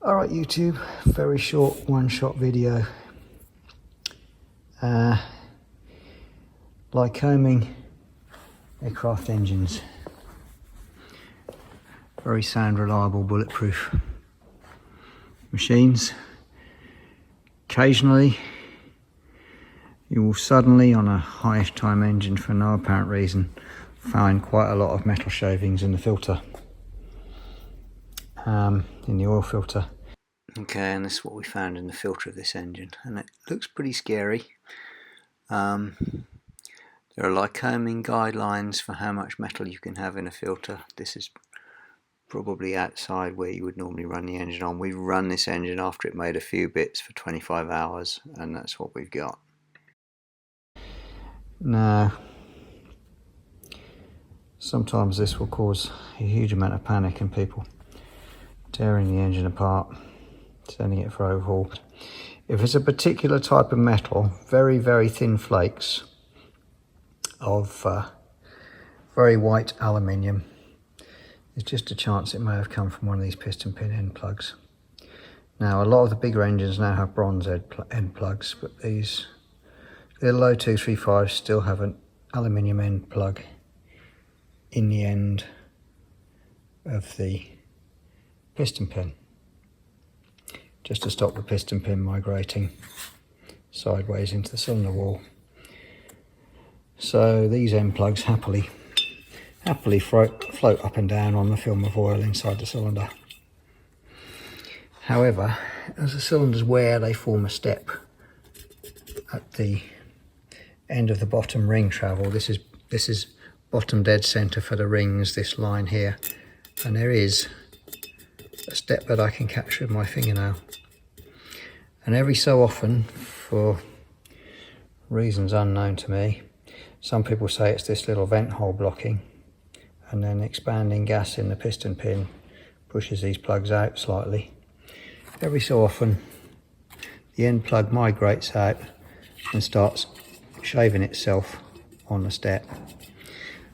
Alright YouTube, very short one-shot video. Lycooming aircraft engines. Very sound, reliable, bulletproof machines. Occasionally you will suddenly, on a high time engine for no apparent reason, find quite a lot of metal shavings in the filter, in the oil filter. Okay, and this is what we found in the filter of this engine, and it looks pretty scary. There are Lycooming guidelines for how much metal you can have in a filter. This is probably outside where you would normally run the engine on. We've run this engine after it made a few bits for 25 hours, and that's what we've got. Now, sometimes this will cause a huge amount of panic in people, tearing the engine apart, sending it for overhaul. If it's a particular type of metal, very, very thin flakes of very white aluminium, there's just a chance it may have come from one of these piston pin end plugs. Now, a lot of the bigger engines now have bronze end plugs, but these little 0235s still have an aluminium end plug in the end of the piston pin, just to stop the piston pin migrating sideways into the cylinder wall. So these end plugs happily float up and down on the film of oil inside the cylinder. However, as the cylinders wear, they form a step at the end of the bottom ring travel. This is bottom dead center for the rings, this line here, and there is a step that I can capture with my fingernail. And every so often, for reasons unknown to me, some people say it's this little vent hole blocking, and then expanding gas in the piston pin pushes these plugs out slightly. Every so often the end plug migrates out and starts shaving itself on the step.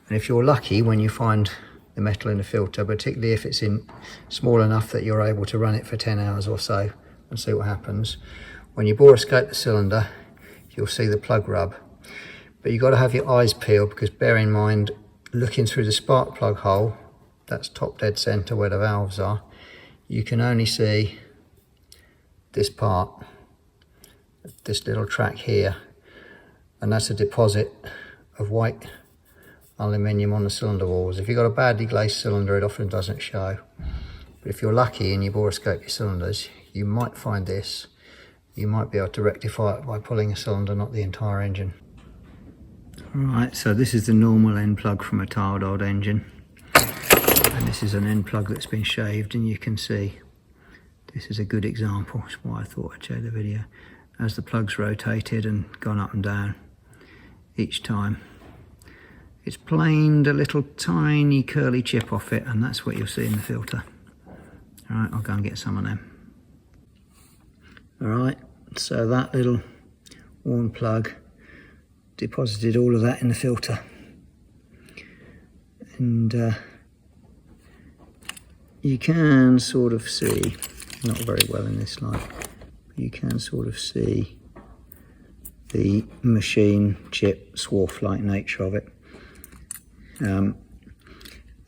And if you're lucky, when you find the metal in the filter, particularly if it's in small enough that you're able to run it for 10 hours or so and see what happens, when you bore escape the cylinder, you'll see the plug rub. But you've got to have your eyes peeled, because bear in mind, looking through the spark plug hole, that's top dead center where the valves are, you can only see this part, this little track here, and that's a deposit of white aluminium on the cylinder walls. If you've got a badly glazed cylinder, it often doesn't show. But if you're lucky and you bore escape your cylinders, you might find this. You might be able to rectify it by pulling a cylinder, not the entire engine. Right, so this is the normal end plug from a tiled old engine, and this is an end plug that's been shaved, and you can see this is a good example. That's why I thought I'd show the video. As the plug's rotated and gone up and down each time, it's planed a little tiny curly chip off it, and that's what you'll see in the filter. Alright, I'll go and get some of them. Alright, so that little worn plug deposited all of that in the filter, and you can sort of see, not very well in this light, but you can sort of see the machine chip swarf-like nature of it. As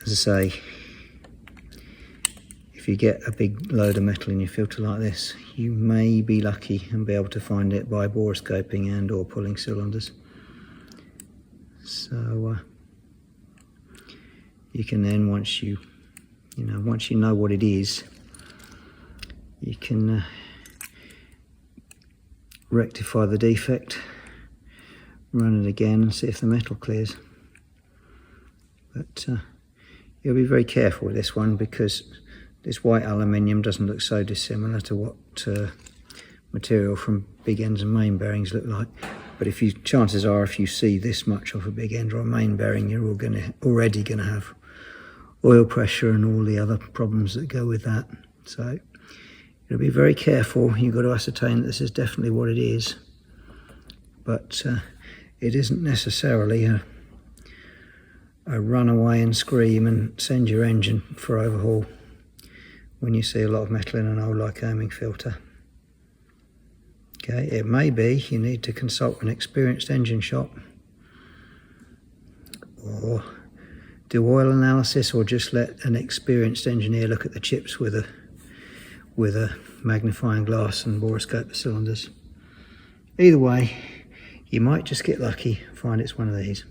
I say, if you get a big load of metal in your filter like this, you may be lucky and be able to find it by bore escaping and or pulling cylinders. So you can then, once you know what it is, you can rectify the defect, run it again and see if the metal clears. But you'll be very careful with this one, because this white aluminium doesn't look so dissimilar to what material from big ends and main bearings look like. But chances are, if you see this much of a big end or a main bearing, you're already going to have oil pressure and all the other problems that go with that. So you'll be very careful. You've got to ascertain that this is definitely what it is. But it isn't necessarily a run away and scream and send your engine for overhaul. when you see a lot of metal in an old Lycooming filter. Okay, it may be you need to consult an experienced engine shop, or do oil analysis, or just let an experienced engineer look at the chips with a magnifying glass and borescope the cylinders. Either way, you might just get lucky, find it's one of these.